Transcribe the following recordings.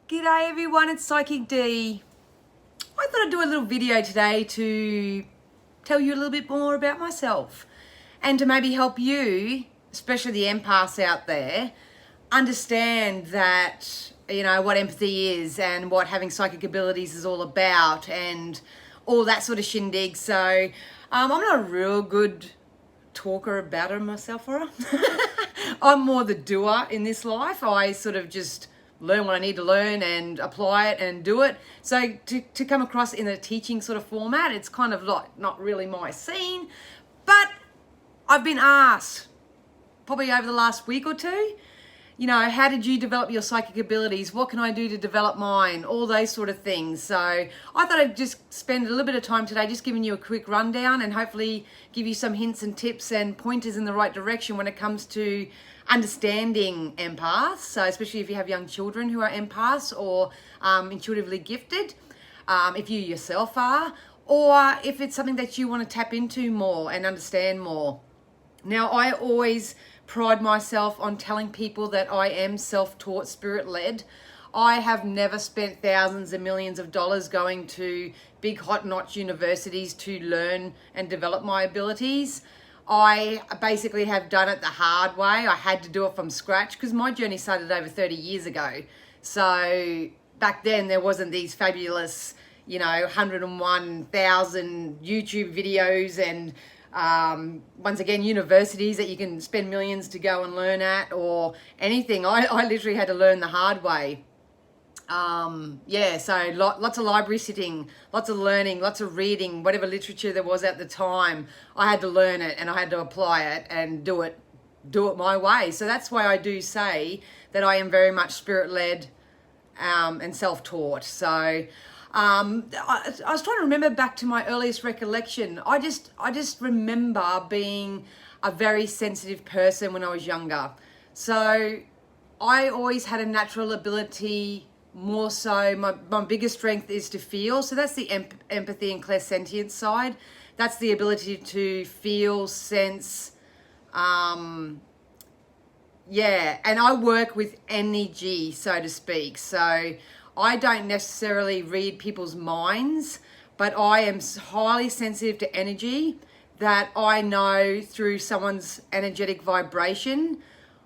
G'day everyone, it's Psychic D. I thought I'd do a little video today to tell you a little bit more about myself and to maybe help you, especially the empaths out there, understand that, you know, what empathy is and what having psychic abilities is all about and all that sort of shindig. So I'm not a real good talker about it myself, or I'm more the doer in this life. I sort of just learn what I need to learn and apply it and do it. So to come across in a teaching sort of format, it's kind of like not really my scene. But I've been asked probably over the last week or two, you know, how did you develop your psychic abilities? What can I do to develop mine? All those sort of things. So I thought I'd just spend a little bit of time today just giving you a quick rundown and hopefully give you some hints and tips and pointers in the right direction when it comes to understanding empaths. So especially if you have young children who are empaths or intuitively gifted, if you yourself are, or if it's something that you want to tap into more and understand more. Now, I always pride myself on telling people that I am self-taught, spirit-led. I have never spent thousands and millions of dollars going to big hot-notch universities to learn and develop my abilities. I basically have done it the hard way. I had to do it from scratch because my journey started over 30 years ago. So back then there wasn't these fabulous, you know, 101,000 YouTube videos and once again, universities that you can spend millions to go and learn at or anything. I literally had to learn the hard way. So lots of library sitting, lots of learning, lots of reading, whatever literature there was at the time. I had to learn it and I had to apply it and do it my way. So that's why I do say that I am very much spirit-led and self-taught. So I was trying to remember back to my earliest recollection. I just remember being a very sensitive person when I was younger. So I always had a natural ability, more so my biggest strength is to feel. So that's the empathy and clairsentience side. That's the ability to feel, sense, and I work with energy, so to speak. So I don't necessarily read people's minds, but I am highly sensitive to energy, that I know through someone's energetic vibration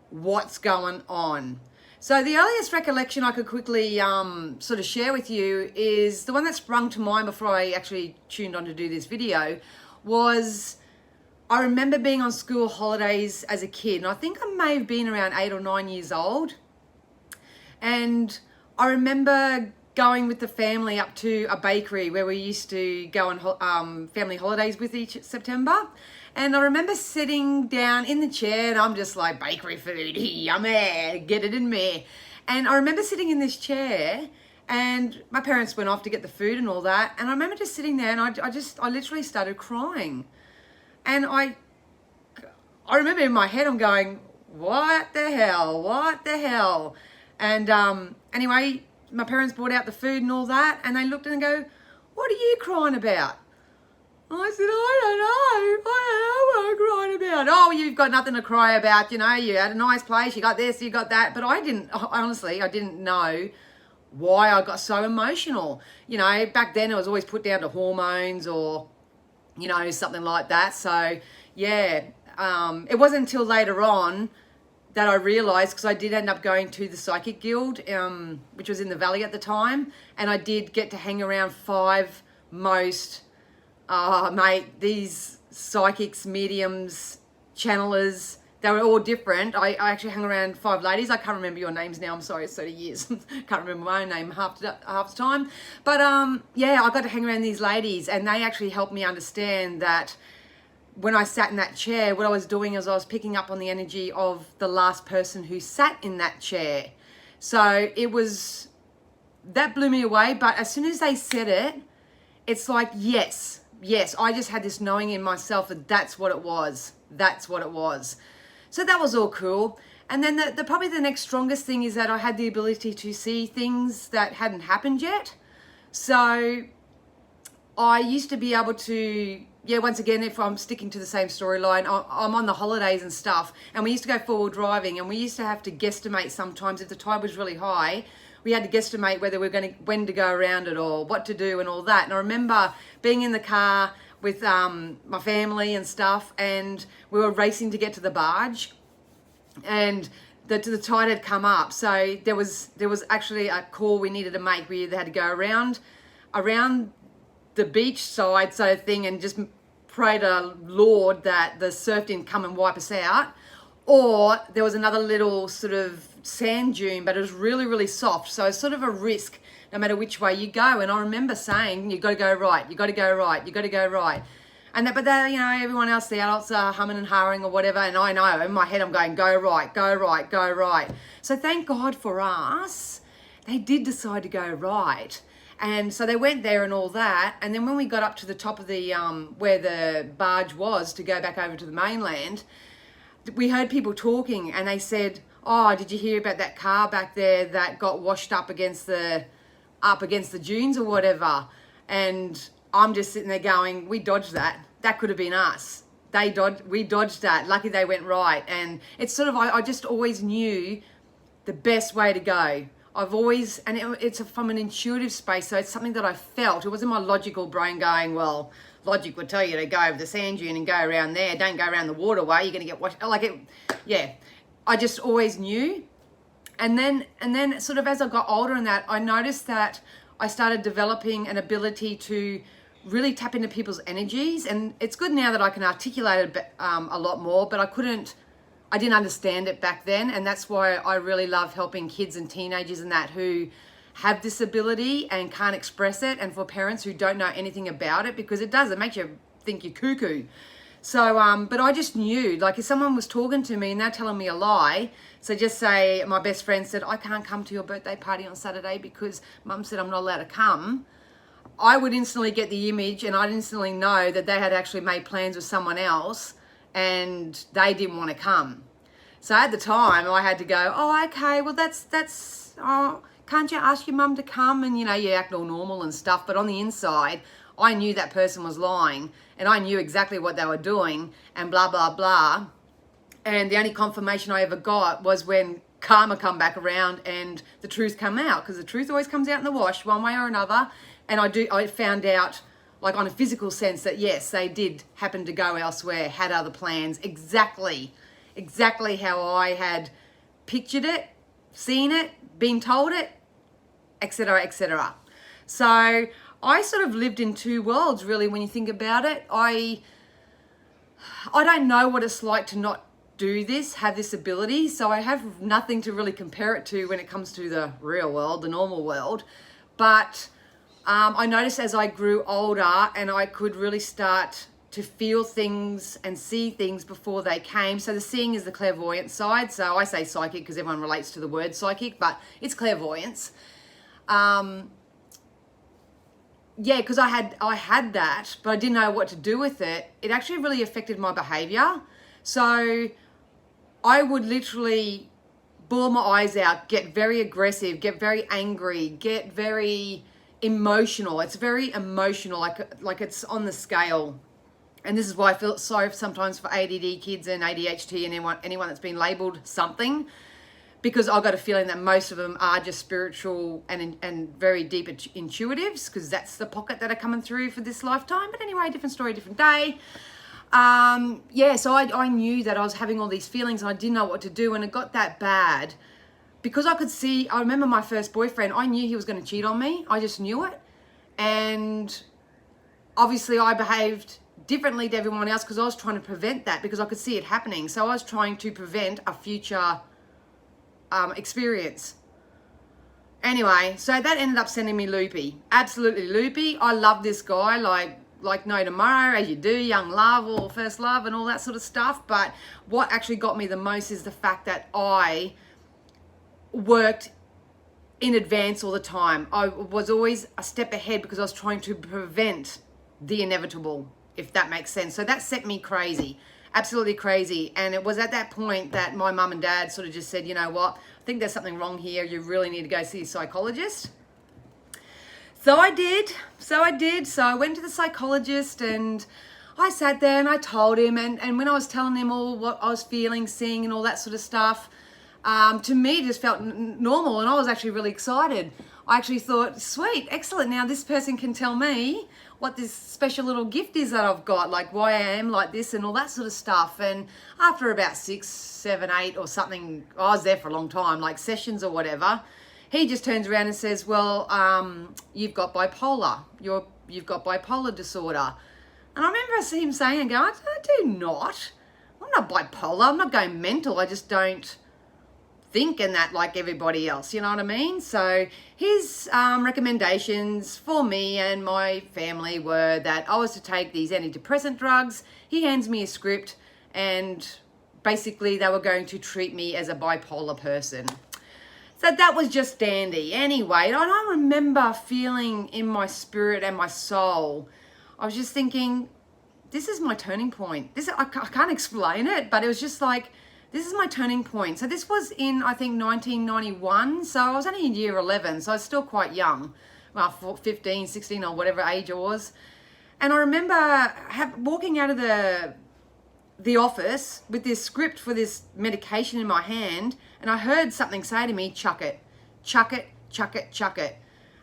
what's going on. So the earliest recollection I could quickly sort of share with you is the one that sprung to mind before I actually tuned on to do this video. Was I remember being on school holidays as a kid, and I think I may have been around 8 or 9 years old, and I remember going with the family up to a bakery where we used to go on family holidays with each September. And I remember sitting down in the chair and I'm just like, bakery food, yummy, get it in me. And I remember sitting in this chair and my parents went off to get the food and all that. And I remember just sitting there and I literally started crying. And I remember in my head I'm going, what the hell? And anyway, my parents brought out the food and all that, and they looked and go, what are you crying about? I said, I don't know what I'm crying about. Oh, you've got nothing to cry about, you know, you had a nice place, you got this, you got that. But I didn't know why I got so emotional. You know, back then it was always put down to hormones or, you know, something like that. So, yeah, it wasn't until later on that I realised, because I did end up going to the Psychic Guild, which was in the Valley at the time, and I did get to hang around 5 most, these psychics, mediums, channelers, they were all different. I actually hung around 5 ladies. I can't remember your names now, I'm sorry, it's 30 years. Can't remember my own name half the time. But I got to hang around these ladies, and they actually helped me understand that when I sat in that chair, what I was doing is I was picking up on the energy of the last person who sat in that chair. So that blew me away. But as soon as they said it, it's like, yes, I just had this knowing in myself that that's what it was. So that was all cool. And then probably the next strongest thing is that I had the ability to see things that hadn't happened yet. So I used to be able to yeah, once again, if I'm sticking to the same storyline, I'm on the holidays and stuff, and we used to go four-wheel driving, and we used to have to guesstimate sometimes if the tide was really high. We had to guesstimate whether we were when to go around it or what to do and all that. And I remember being in the car with my family and stuff, and we were racing to get to the barge, and the tide had come up. So there was actually a call we needed to make. We either had to go around the beach side sort of thing and just pray to Lord that the surf didn't come and wipe us out, or there was another little sort of sand dune, but it was really, really soft, so it's sort of a risk no matter which way you go. And I remember saying, you got to go right, you got to go right, you got to go right. And that, but you know, everyone else, the adults are humming and hawing or whatever, and I know in my head I'm going, go right, go right, go right. So thank God for us, they did decide to go right. And so they went there and all that. And then when we got up to the top of the, where the barge was to go back over to the mainland, we heard people talking, and they said, oh, did you hear about that car back there that got washed up against the dunes or whatever? And I'm just sitting there going, we dodged that. That could have been us. We dodged that. Lucky they went right. And it's sort of, I just always knew the best way to go. I've always, and it's from an intuitive space, so it's something that I felt. It wasn't my logical brain going, well, logic would tell you to go over the sand dune and go around there. Don't go around the waterway. You're going to get washed. Like it, yeah. I just always knew. And then sort of as I got older and that, I noticed that I started developing an ability to really tap into people's energies. And it's good now that I can articulate it a lot more, but I didn't understand it back then. And that's why I really love helping kids and teenagers and that who have this ability and can't express it, and for parents who don't know anything about it, because it makes you think you're cuckoo. So, but I just knew, like if someone was talking to me and they're telling me a lie, so just say my best friend said, I can't come to your birthday party on Saturday because Mum said I'm not allowed to come, I would instantly get the image, and I'd instantly know that they had actually made plans with someone else and they didn't want to come. So at the time I had to go, oh, okay, well can't you ask your mum to come? And you know, you act all normal and stuff, but on the inside, I knew that person was lying, and I knew exactly what they were doing, and blah, blah, blah. And the only confirmation I ever got was when karma come back around and the truth come out, because the truth always comes out in the wash one way or another. And I found out, like on a physical sense, that yes, they did happen to go elsewhere, had other plans, exactly how I had pictured it, seen it, been told it, etc., etc. So I sort of lived in two worlds, really, when you think about it. I don't know what it's like to not do this, have this ability, so I have nothing to really compare it to when it comes to the real world, the normal world. But I noticed as I grew older and I could really start to feel things and see things before they came. So the seeing is the clairvoyant side. So I say psychic because everyone relates to the word psychic, but it's clairvoyance. Yeah, because I had that, but I didn't know what to do with it. It actually really affected my behavior. So I would literally bawl my eyes out, get very aggressive, get very angry, get very emotional. It's very emotional, like it's on the scale. And this is why I feel sorry sometimes for ADD kids and ADHD and anyone that's been labelled something, because I've got a feeling that most of them are just spiritual and very deep intuitives, because that's the pocket that are coming through for this lifetime. But anyway, different story, different day. Yeah, so I knew that I was having all these feelings and I didn't know what to do, and it got that bad because I could see, I remember my first boyfriend, I knew he was going to cheat on me. I just knew it. And obviously I behaved differently to everyone else because I was trying to prevent that, because I could see it happening. So I was trying to prevent a future experience. Anyway, so that ended up sending me loopy, absolutely loopy. I love this guy like no tomorrow, as you do, young love or first love and all that sort of stuff. But what actually got me the most is the fact that I worked in advance all the time. I was always a step ahead because I was trying to prevent the inevitable, if that makes sense. So that set me crazy, absolutely crazy. And it was at that point that my mum and dad sort of just said, you know what, I think there's something wrong here. You really need to go see a psychologist. So I did. So I went to the psychologist, and I sat there and I told him, and when I was telling him all what I was feeling, seeing, and all that sort of stuff, to me it just felt normal, and I was actually really excited. I actually thought, sweet, excellent, now this person can tell me what this special little gift is that I've got, like why I am like this and all that sort of stuff. And after about 6, 7, 8 or something, I was there for a long time, like sessions or whatever, he just turns around and says, well, you've got bipolar. You've got bipolar disorder. And I remember him saying and going, I do not. I'm not bipolar. I'm not going mental. I just don't think in that like everybody else. You know what I mean? So his recommendations for me and my family were that I was to take these antidepressant drugs. He hands me a script, and basically they were going to treat me as a bipolar person. So that was just dandy. Anyway, and I remember feeling in my spirit and my soul, I was just thinking, this is my turning point. I can't explain it, but it was just like, this is my turning point. So this was in, I think, 1991. So I was only in year 11, so I was still quite young. Well, 15, 16 or whatever age I was. And I remember walking out of the office with this script for this medication in my hand, and I heard something say to me, chuck it, chuck it, chuck it, chuck it.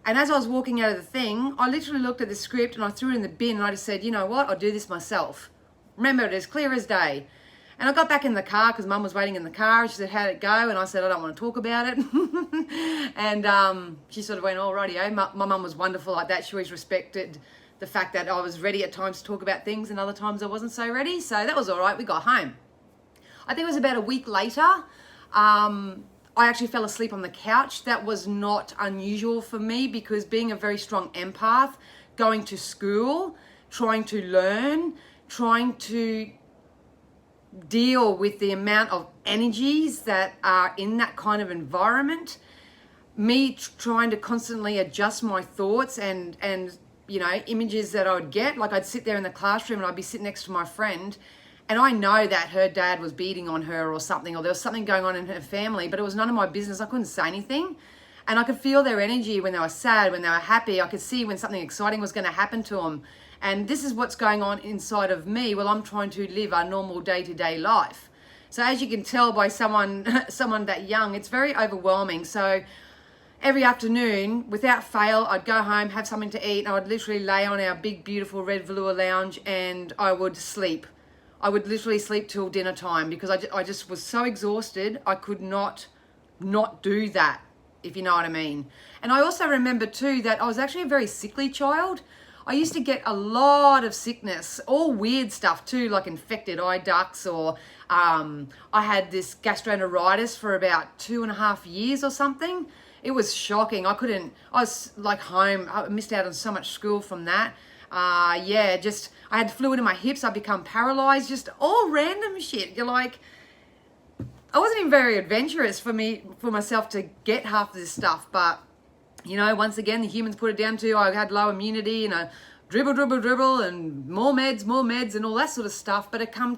And as I was walking out of the thing, I literally looked at the script and I threw it in the bin, and I just said, you know what, I'll do this myself. Remember it as clear as day. And I got back in the car because Mum was waiting in the car, and she said, how'd it go? And I said, I don't want to talk about it. And she sort of went, oh, rightio. My mum was wonderful like that. She always respected the fact that I was ready at times to talk about things, and other times I wasn't so ready. So that was all right. We got home. I think it was about a week later. I actually fell asleep on the couch. That was not unusual for me, because being a very strong empath, going to school, trying to learn, trying to deal with the amount of energies that are in that kind of environment, me trying to constantly adjust my thoughts and you know, images that I would get. Like I'd sit there in the classroom and I'd be sitting next to my friend, and I know that her dad was beating on her or something, or there was something going on in her family, but it was none of my business. I couldn't say anything. And I could feel their energy when they were sad, when they were happy. I could see when something exciting was going to happen to them. And this is what's going on inside of me. Well, I'm trying to live a normal day-to-day life. So as you can tell by someone that young, it's very overwhelming. So every afternoon, without fail, I'd go home, have something to eat, and I'd literally lay on our big, beautiful red velour lounge, and I would sleep. I would literally sleep till dinner time, because I just was so exhausted. I could not do that, if you know what I mean. And I also remember too that I was actually a very sickly child. I used to get a lot of sickness, all weird stuff too, like infected eye ducts, or I had this gastroenteritis for about 2.5 years or something. It was shocking. I was like home. I missed out on so much school from that. I had fluid in my hips. I become paralyzed, just all random shit. You're like, I wasn't even very adventurous for myself to get half of this stuff, but you know, once again, the humans put it down to I had low immunity and a dribble and more meds and all that sort of stuff. But I've come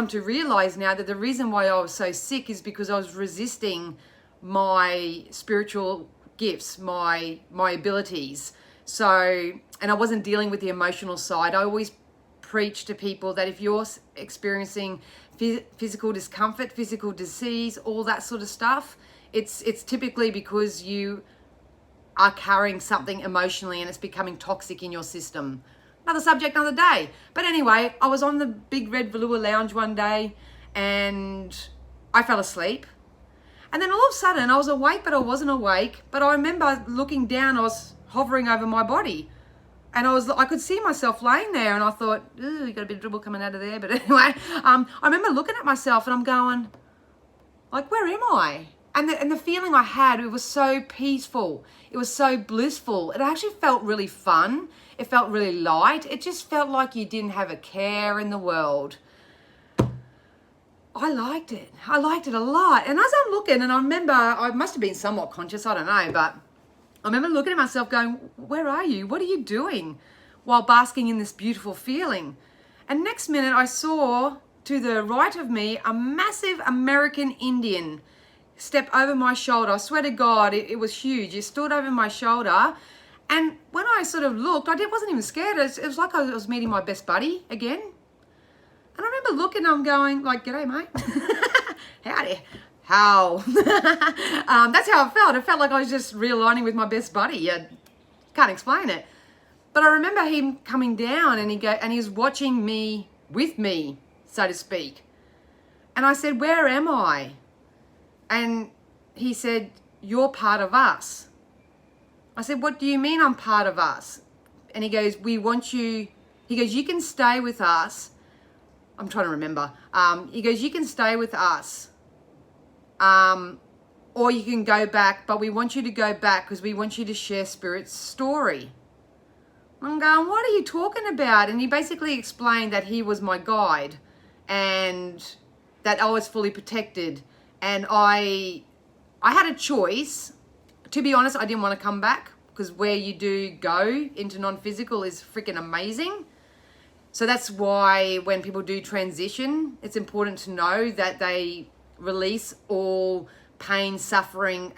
to realize now that the reason why I was so sick is because I was resisting my spiritual gifts, my abilities. So, and I wasn't dealing with the emotional side. I always preach to people that if you're experiencing physical discomfort, physical disease, all that sort of stuff, it's typically because you are carrying something emotionally and it's becoming toxic in your system. Another subject, another day. But anyway, I was on the big red velour lounge one day and I fell asleep. And then all of a sudden I was awake, but I wasn't awake. But I remember looking down, I was hovering over my body. And I could see myself laying there, and I thought, ooh, you got a bit of dribble coming out of there. But anyway, I remember looking at myself and I'm going, like, where am I? And the feeling I had, it was so peaceful. It was so blissful. It actually felt really fun. It felt really light. It just felt like you didn't have a care in the world. I liked it. I liked it a lot. And as I'm looking, and I remember, I must have been somewhat conscious, I don't know, but I remember looking at myself going, where are you? What are you doing? While basking in this beautiful feeling. And next minute I saw to the right of me a massive American Indian step over my shoulder. I swear to God, it was huge. It stood over my shoulder And when I sort of looked, wasn't even scared. It was like I was meeting my best buddy again. And I remember looking, I'm going like, "G'day, mate." Howdy. How? That's how I felt. It felt like I was just realigning with my best buddy. I can't explain it. But I remember him coming down and he was watching me with me, so to speak. And I said, "Where am I?" And he said, "You're part of us." I said, "What do you mean I'm part of us?" And he goes, "We want you," he goes, "You can stay with us." I'm trying to remember. He goes, "You can stay with us. Or you can go back, but we want you to go back because we want you to share Spirit's story." I'm going, "What are you talking about?" And he basically explained that he was my guide and that I was fully protected. And I had a choice. To be honest, I didn't want to come back because where you do go into non-physical is freaking amazing. So that's why when people do transition, it's important to know that they release all pain, suffering,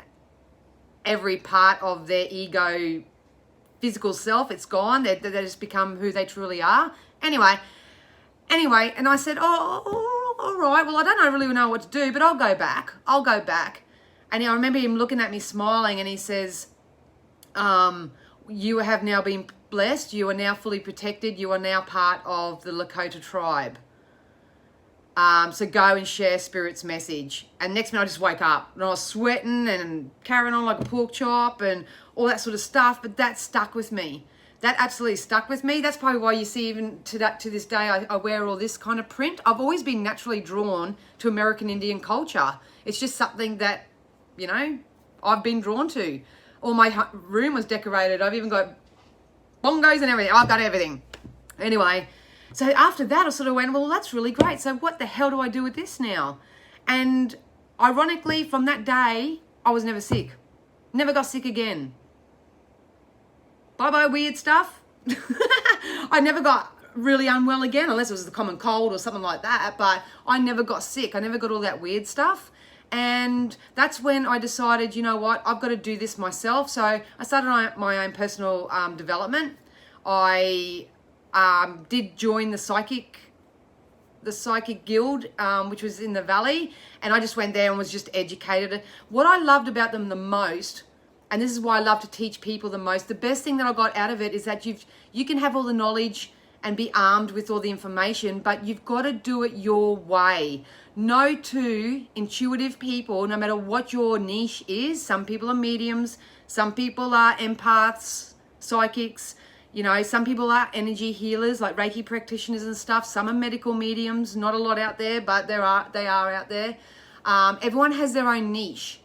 every part of their ego, physical self. It's gone. They just become who they truly are. Anyway, and I said, "Oh, all right. Well, I don't really know what to do, but I'll go back. And I remember him looking at me smiling and he says, "You have now been blessed. You are now fully protected. You are now part of the Lakota tribe. So go and share Spirit's message." And next minute I just woke up and I was sweating and carrying on like a pork chop and all that sort of stuff. But that stuck with me. That absolutely stuck with me. That's probably why you see even to this day I wear all this kind of print. I've always been naturally drawn to American Indian culture. It's just something that, I've been drawn to. All my room was decorated. I've even got bongos and everything. I've got everything. Anyway, so after that I sort of went, well, that's really great. So what the hell do I do with this now? And ironically, from that day, I was never sick. Never got sick again. Bye-bye weird stuff. I never got really unwell again, unless it was the common cold or something like that, but I never got sick. I never got all that weird stuff. And that's when I decided, you know what, I've got to do this myself. So I started my own personal development. I did join the psychic guild, which was in the Valley, and I just went there and was just educated. What I loved about them the most, and this is why I love to teach people the most, the best thing that I got out of it is that you can have all the knowledge and be armed with all the information, but you've got to do it your way. No two intuitive people, no matter what your niche is. Some people are mediums, some people are empaths, psychics, some people are energy healers like Reiki practitioners and stuff. Some are medical mediums, not a lot out there, but they are out there. Everyone has their own niche.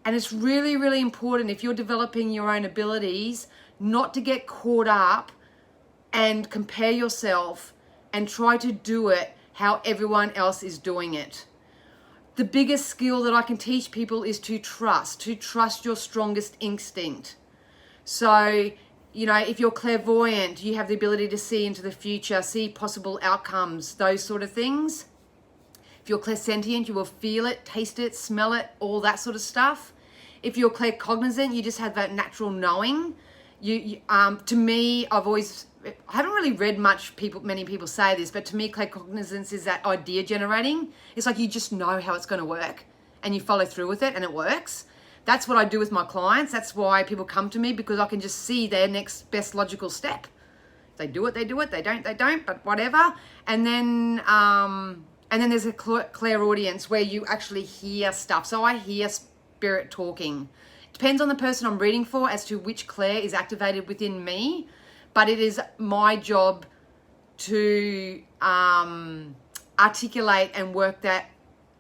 And it's really, really important if you're developing your own abilities not to get caught up and compare yourself and try to do it how everyone else is doing it. The biggest skill that I can teach people is to trust your strongest instinct. So, if you're clairvoyant, you have the ability to see into the future, see possible outcomes, those sort of things. If you're clairsentient, you will feel it, taste it, smell it, all that sort of stuff. If you're claircognizant, you just have that natural knowing. To me, I haven't really read many people say this, but to me, claircognizance is that idea generating. It's like you just know how it's going to work and you follow through with it and it works. That's what I do with my clients. That's why people come to me, because I can just see their next best logical step. If they do it, they do it. They don't, but whatever. And then there's a clairaudience where you actually hear stuff. So I hear spirit talking. Depends on the person I'm reading for as to which clair is activated within me. But it is my job to articulate and work that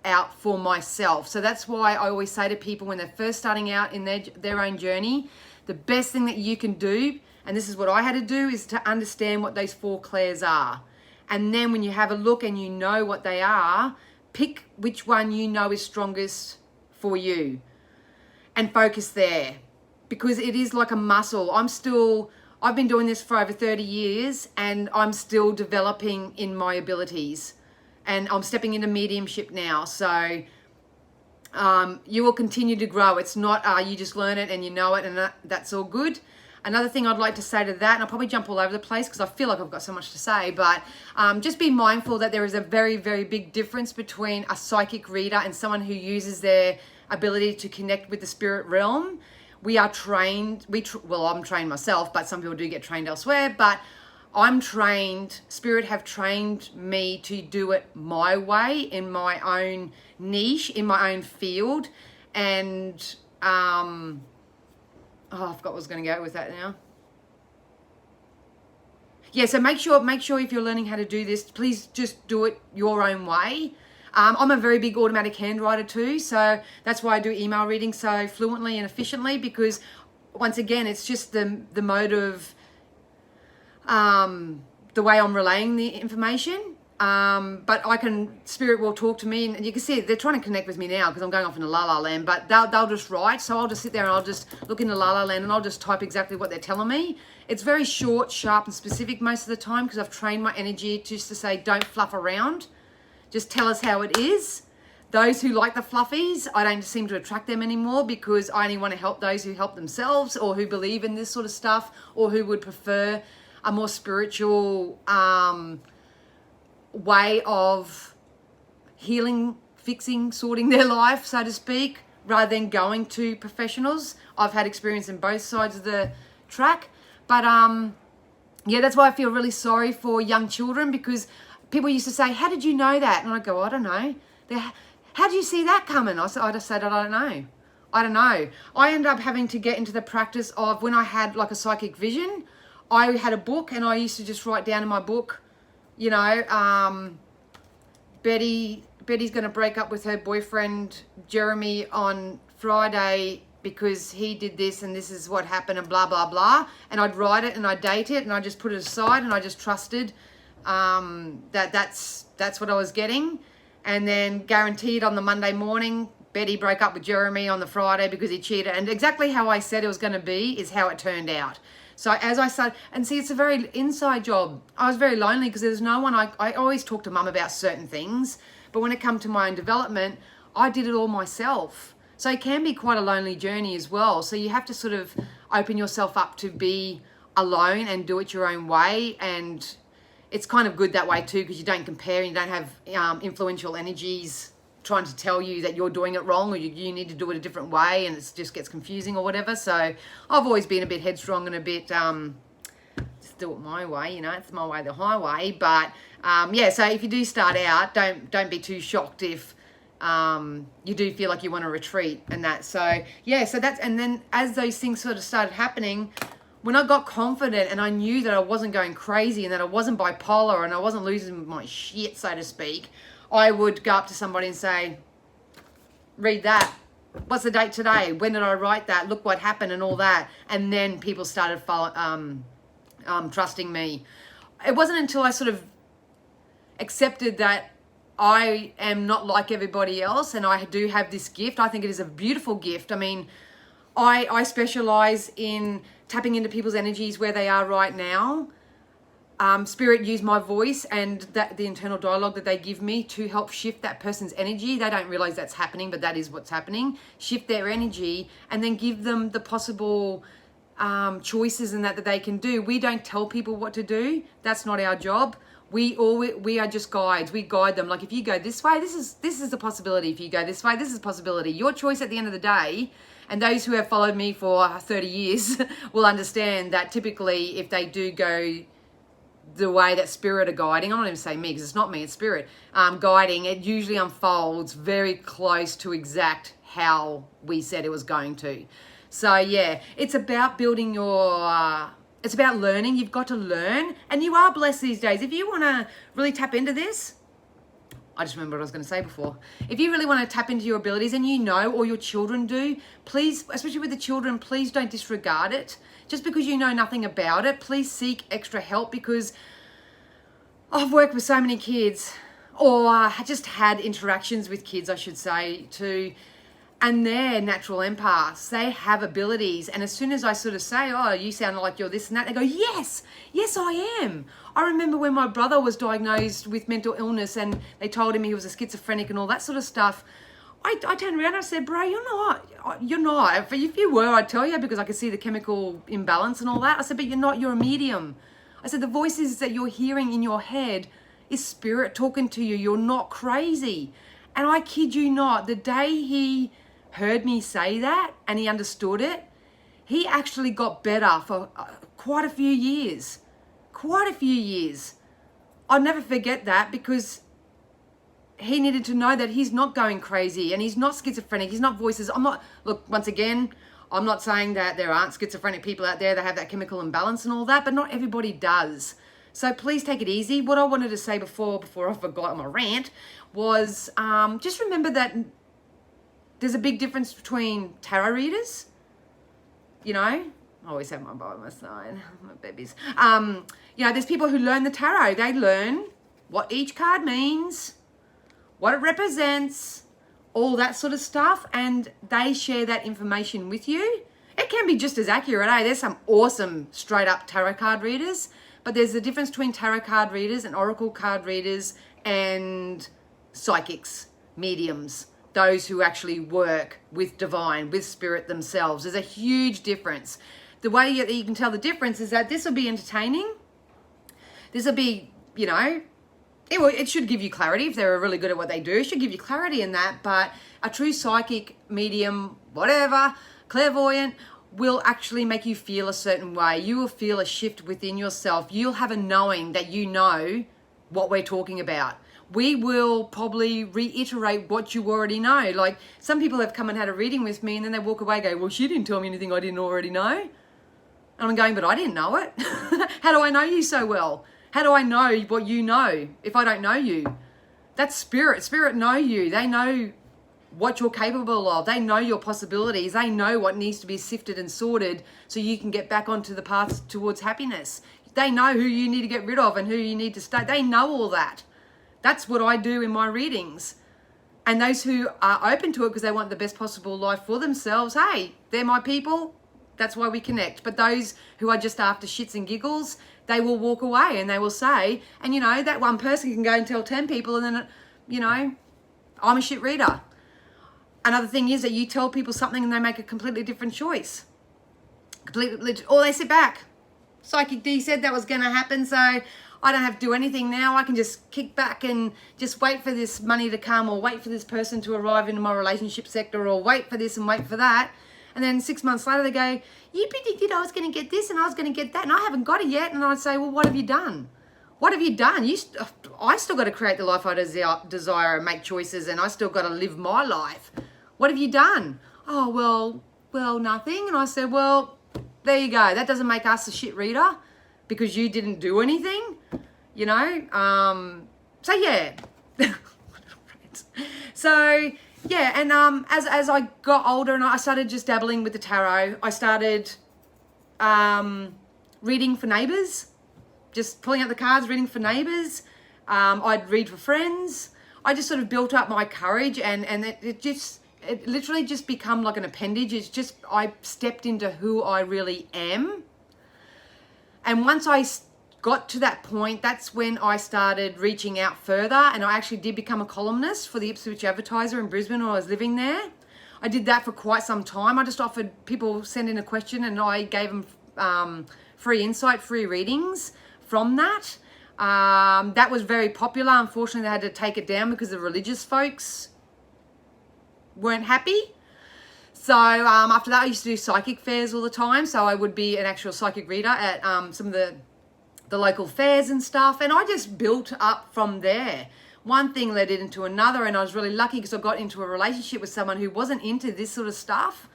out for myself. So that's why I always say to people when they're first starting out in their own journey, the best thing that you can do, and this is what I had to do, is to understand what those 4 clairs are. And then when you have a look and you know what they are, pick which one you know is strongest for you and focus there, because it is like a muscle. I've been doing this for over 30 years and I'm still developing in my abilities, and I'm stepping into mediumship now. So you will continue to grow. It's not you just learn it and you know it and that's all good. Another thing I'd like to say to that, and I'll probably jump all over the place because I feel like I've got so much to say, but just be mindful that there is a very, very big difference between a psychic reader and someone who uses their ability to connect with the spirit realm. We are trained, well, I'm trained myself, but some people do get trained elsewhere, but I'm trained, Spirit have trained me to do it my way, in my own niche, in my own field, and I forgot what I was going to go with that now. Yeah, so make sure if you're learning how to do this, please just do it your own way. I'm a very big automatic handwriter too, so that's why I do email reading so fluently and efficiently, because once again, it's just the mode of the way I'm relaying the information. But Spirit will talk to me, and you can see they're trying to connect with me now because I'm going off into la la land, but they'll just write. So I'll just sit there and I'll just look into la la land and I'll just type exactly what they're telling me. It's very short, sharp and specific most of the time because I've trained my energy just to say, don't fluff around. Just tell us how it is. Those who like the fluffies, I don't seem to attract them anymore because I only want to help those who help themselves or who believe in this sort of stuff or who would prefer a more spiritual way of healing, fixing, sorting their life, so to speak, rather than going to professionals. I've had experience in both sides of the track. But yeah, that's why I feel really sorry for young children, because people used to say, how did you know that? And I go, I don't know. How do you see that coming? I just said, I don't know. I don't know. I ended up having to get into the practice of when I had like a psychic vision, I had a book and I used to just write down in my book, you know, Betty's going to break up with her boyfriend, Jeremy, on Friday because he did this and this is what happened and blah, blah, blah. And I'd write it and I'd date it and I just put it aside and I just trusted that's what I was getting. And then guaranteed on the Monday morning, Betty broke up with Jeremy on the Friday because he cheated. And exactly how I said it was going to be is how it turned out. So as I started, and see, it's a very inside job. I was very lonely because there's no one. I always talk to mum about certain things, but when it comes to my own development, I did it all myself. So it can be quite a lonely journey as well. So you have to sort of open yourself up to be alone and do it your own way. And it's kind of good that way too, because you don't compare and you don't have influential energies trying to tell you that you're doing it wrong or you need to do it a different way, and it just gets confusing or whatever. So I've always been a bit headstrong and a bit just do it my way, you know, it's my way the highway. But yeah, so if you do start out, don't be too shocked if you do feel like you want to retreat and that. So yeah, so that's, and then as those things sort of started happening, when I got confident and I knew that I wasn't going crazy and that I wasn't bipolar and I wasn't losing my shit, so to speak, I would go up to somebody and say, read that. What's the date today? When did I write that? Look what happened and all that. And then people started trusting me. It wasn't until I sort of accepted that I am not like everybody else and I do have this gift. I think it is a beautiful gift. I mean, I specialize in tapping into people's energies where they are right now. Spirit use my voice and the internal dialogue that they give me to help shift that person's energy. They don't realize that's happening, but that is what's happening. Shift their energy and then give them the possible choices and that they can do. We don't tell people what to do. That's not our job. We are just guides. We guide them. Like if you go this way, this is a possibility. If you go this way, this is a possibility. Your choice at the end of the day. And those who have followed me for 30 years will understand that typically if they do go the way that Spirit are guiding, I'm not even saying me because it's not me, it's Spirit, guiding, it usually unfolds very close to exact how we said it was going to. So yeah, it's about building your, it's about learning. You've got to learn, and you are blessed these days. If you want to really tap into this, I just remember what I was going to say before. If you really want to tap into your abilities, and you know, or your children do, please, especially with the children, please don't disregard it. Just because you know nothing about it, please seek extra help, because I've worked with so many kids, or just had interactions with kids, I should say, too, and they're natural empaths. They have abilities. And as soon as I sort of say, oh, you sound like you're this and that, they go, yes, I am. I remember when my brother was diagnosed with mental illness and they told him he was a schizophrenic and all that sort of stuff. I turned around and I said, bro, you're not. If you were, I'd tell you, because I could see the chemical imbalance and all that. I said, but you're not, you're a medium. I said, the voices that you're hearing in your head is spirit talking to you. You're not crazy. And I kid you not, the day he heard me say that and he understood it, he actually got better for quite a few years. I'll never forget that, because he needed to know that he's not going crazy and he's not schizophrenic. He's not voices. Look, once again, I'm not saying that there aren't schizophrenic people out there that have that chemical imbalance and all that, but not everybody does. So please take it easy. What I wanted to say before I forgot my rant was just remember that there's a big difference between tarot readers. You know, I always have my Bible on my side, my babies. There's people who learn the tarot. They learn what each card means, what it represents, all that sort of stuff, and they share that information with you. It can be just as accurate, eh? There's some awesome straight up tarot card readers, but there's a difference between tarot card readers and oracle card readers and psychics, mediums, those who actually work with divine, with spirit themselves. There's a huge difference. The way that you can tell the difference is that this will be entertaining. This will be, it should give you clarity. If they're really good at what they do, it should give you clarity in that. But a true psychic, medium, whatever, clairvoyant, will actually make you feel a certain way. You will feel a shift within yourself. You'll have a knowing that you know what we're talking about. We will probably reiterate what you already know. Like, some people have come and had a reading with me and then they walk away and go, well, she didn't tell me anything I didn't already know. And I'm going, but I didn't know it. How do I know you so well? How do I know what you know if I don't know you? That's spirit. Spirit know you. They know what you're capable of. They know your possibilities. They know what needs to be sifted and sorted so you can get back onto the path towards happiness. They know who you need to get rid of and who you need to stay. They know all that. That's what I do in my readings. And those who are open to it because they want the best possible life for themselves, hey, they're my people. That's why we connect. But those who are just after shits and giggles, they will walk away and they will say, and that one person can go and tell 10 people and then, I'm a shit reader. Another thing is that you tell people something and they make a completely different choice. Or they sit back. Psychic D said that was going to happen, so I don't have to do anything now. I can just kick back and just wait for this money to come, or wait for this person to arrive into my relationship sector, or wait for this and wait for that. And then 6 months later they go, you predicted I was going to get this and I was going to get that and I haven't got it yet. And I'd say, well, what have you done? What have you done? I still got to create the life I desire and make choices, and I still got to live my life. What have you done? Oh, well, nothing. And I said, well, there you go. That doesn't make us a shit reader because you didn't do anything, So yeah. So yeah, and as I got older and I started just dabbling with the tarot, I started reading for neighbours, just pulling out the cards, reading for neighbours. I'd read for friends. I just sort of built up my courage, and it literally just become like an appendage. It's just, I stepped into who I really am. And once I got to that point, that's when I started reaching out further, and I actually did become a columnist for the Ipswich Advertiser in Brisbane when I was living there. I did that for quite some time. I just offered people send in a question and I gave them free insight, free readings from that. That was very popular. Unfortunately, they had to take it down because the religious folks weren't happy. So after that, I used to do psychic fairs all the time. So I would be an actual psychic reader at some of the local fairs and stuff. And I just built up from there. One thing led into another, and I was really lucky because I got into a relationship with someone who wasn't into this sort of stuff,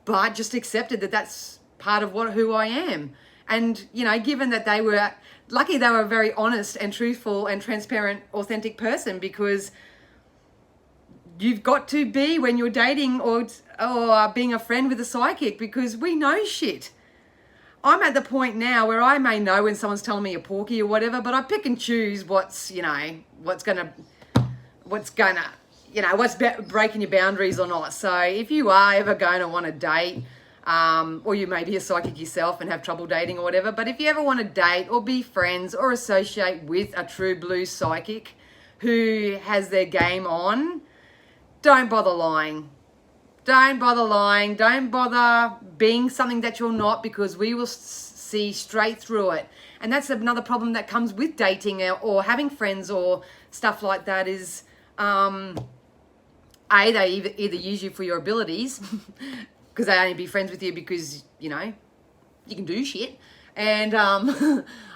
but just accepted that that's part of who I am. And, given that they were lucky, they were a very honest and truthful and transparent, authentic person, because you've got to be when you're dating or being a friend with a psychic, because we know shit. I'm at the point now where I may know when someone's telling me a porky or whatever, but I pick and choose what's breaking your boundaries or not. So if you are ever going to want to date, or you may be a psychic yourself and have trouble dating or whatever, but if you ever want to date or be friends or associate with a true blue psychic who has their game on, don't bother lying. Don't bother lying. Don't bother being something that you're not, because we will see straight through it. And that's another problem that comes with dating or having friends or stuff like that is, they either use you for your abilities because they only be friends with you because, you know, you can do shit. And,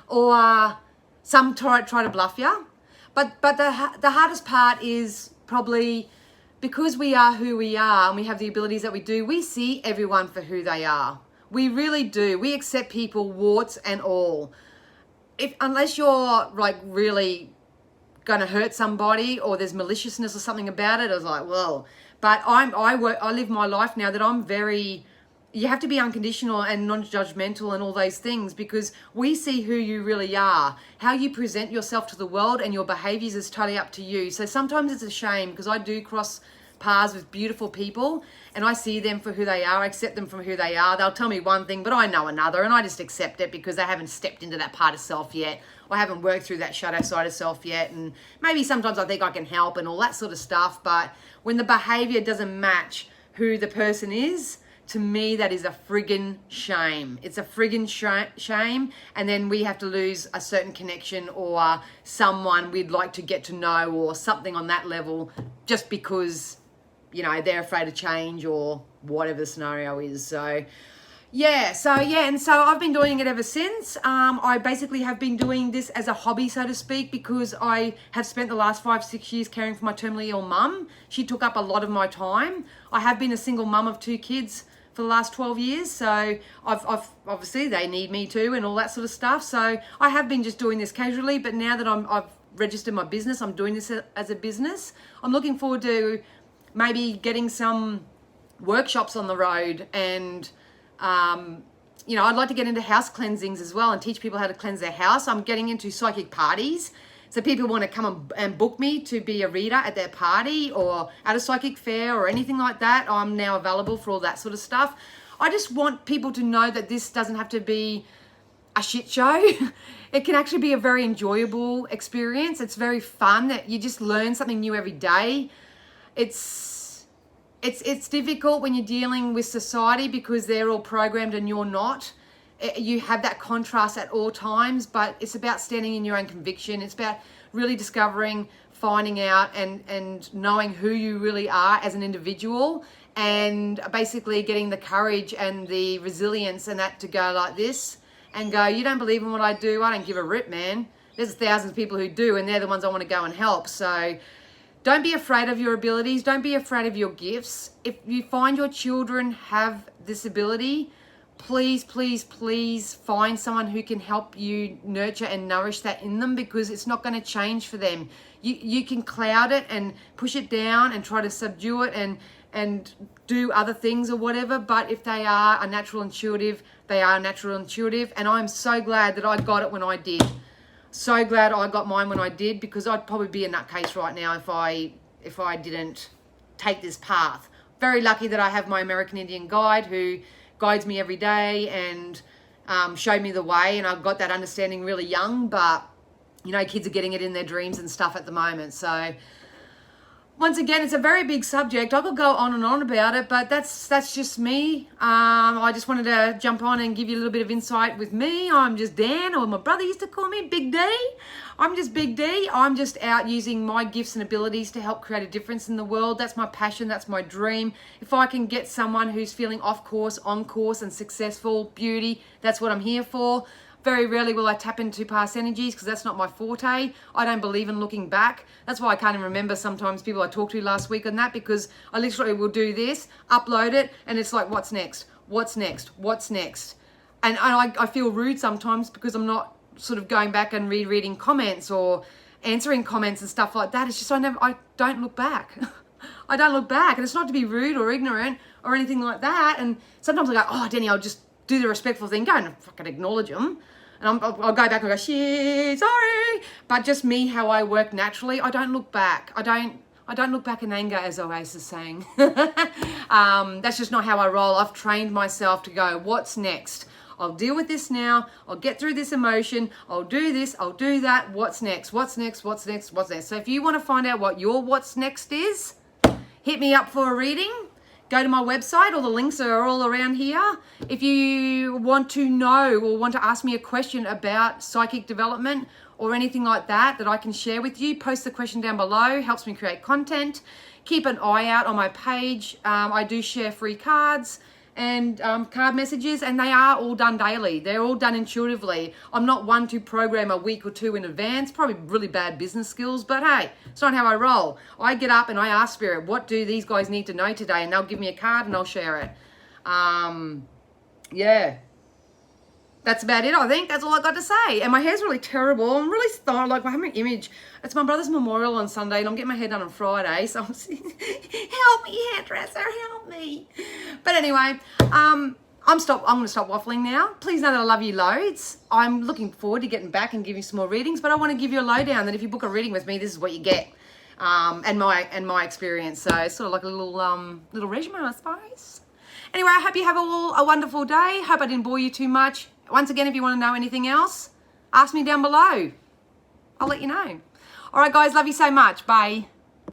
or some try to bluff you. But the hardest part is probably because we are who we are and we have the abilities that we do, we see everyone for who they are. We really do. We accept people, warts and all. Unless you're like really going to hurt somebody or there's maliciousness or something about it, I was like, well, but I live my life now that I'm very, you have to be unconditional and non-judgmental and all those things, because we see who you really are. How you present yourself to the world and your behaviors is totally up to you. So sometimes it's a shame because I do cross paths with beautiful people and I see them for who they are, I accept them for who they are. They'll tell me one thing, but I know another, and I just accept it because they haven't stepped into that part of self yet. I haven't worked through that shadow side of self yet, and maybe sometimes I think I can help and all that sort of stuff, but when the behavior doesn't match who the person is, to me, that is a friggin' shame. It's a friggin' shame. And then we have to lose a certain connection or someone we'd like to get to know or something on that level just because, you know, they're afraid of change or whatever the scenario is. So, yeah. And so I've been doing it ever since. I basically have been doing this as a hobby, so to speak, because I have spent the last 5-6 years caring for my terminally ill mum. She took up a lot of my time. I have been a single mum of 2 kids for the last 12 years, so I've obviously they need me too and all that sort of stuff. So I have been just doing this casually, but now that I've registered my business, I'm doing this as a business. I'm looking forward to maybe getting some workshops on the road, and you know, I'd like to get into house cleansings as well and teach people how to cleanse their house. I'm getting into psychic parties. So people want to come and book me to be a reader at their party or at a psychic fair or anything like that. I'm now available for all that sort of stuff. I just want people to know that this doesn't have to be a shit show. It can actually be a very enjoyable experience. It's very fun. That you just learn something new every day. It's difficult when you're dealing with society because they're all programmed and you're not. You have that contrast at all times, but it's about standing in your own conviction. It's about really discovering, finding out and knowing who you really are as an individual, and basically getting the courage and the resilience and that to go like this and go, you don't believe in what I do? I don't give a rip, man. There's thousands of people who do, and they're the ones I want to go and help. So don't be afraid of your abilities. Don't be afraid of your gifts. If you find your children have this ability, please, please, please find someone who can help you nurture and nourish that in them, because it's not going to change for them. You can cloud it and push it down and try to subdue it and do other things or whatever, but if they are a natural intuitive, they are a natural intuitive, and I'm so glad that I got it when I did. So glad I got mine when I did, because I'd probably be a nutcase right now if I didn't take this path. Very lucky that I have my American Indian guide who guides me every day and showed me the way, and I got that understanding really young, but you know, kids are getting it in their dreams and stuff at the moment. So once again, it's a very big subject. I could go on and on about it, but that's just me. I just wanted to jump on and give you a little bit of insight with me. I'm just Dan, or my brother used to call me Big D. I'm just Big D. I'm just out using my gifts and abilities to help create a difference in the world. That's my passion. That's my dream. If I can get someone who's feeling off course, on course, and successful, beauty, that's what I'm here for. Very rarely will I tap into past energies because that's not my forte. I don't believe in looking back. That's why I can't even remember sometimes people I talked to last week on that, because I literally will do this, upload it, and it's like, what's next? What's next? What's next? And I feel rude sometimes because I'm not sort of going back and rereading comments or answering comments and stuff like that. It's just I don't look back. I don't look back, and it's not to be rude or ignorant or anything like that. And sometimes I go, oh, Denny, I'll just do the respectful thing, go and fucking acknowledge them. And I'll go back and go, shit, sorry. But just me, how I work naturally, I don't look back. I don't look back in anger, as Oasis is saying. That's just not how I roll. I've trained myself to go, what's next? I'll deal with this now. I'll get through this emotion. I'll do this. I'll do that. What's next? What's next? What's next? What's next? So if you want to find out what your what's next is, hit me up for a reading. Go to my website. All the links are all around here. If you want to know or want to ask me a question about psychic development or anything like that I can share with you, post the question down below. Helps me create content. Keep an eye out on my page. I do share free cards and card messages, and they are all done daily. They're all done intuitively. I'm not one to program a week or two in advance, probably really bad business skills, but hey, it's not how I roll. I get up and I ask Spirit, what do these guys need to know today? And they'll give me a card and I'll share it. Yeah. That's about it, I think. That's all I got to say. And my hair's really terrible. I'm really sorry. Like, I have an image. It's my brother's memorial on Sunday, and I'm getting my hair done on Friday. So I'm saying, help me, hairdresser, help me. But anyway, I'm going to stop waffling now. Please know that I love you loads. I'm looking forward to getting back and giving some more readings. But I want to give you a lowdown that if you book a reading with me, this is what you get. And my experience. So it's sort of like a little resume, I suppose. Anyway, I hope you have all a wonderful day. Hope I didn't bore you too much. Once again, if you want to know anything else, ask me down below. I'll let you know. All right, guys, love you so much. Bye.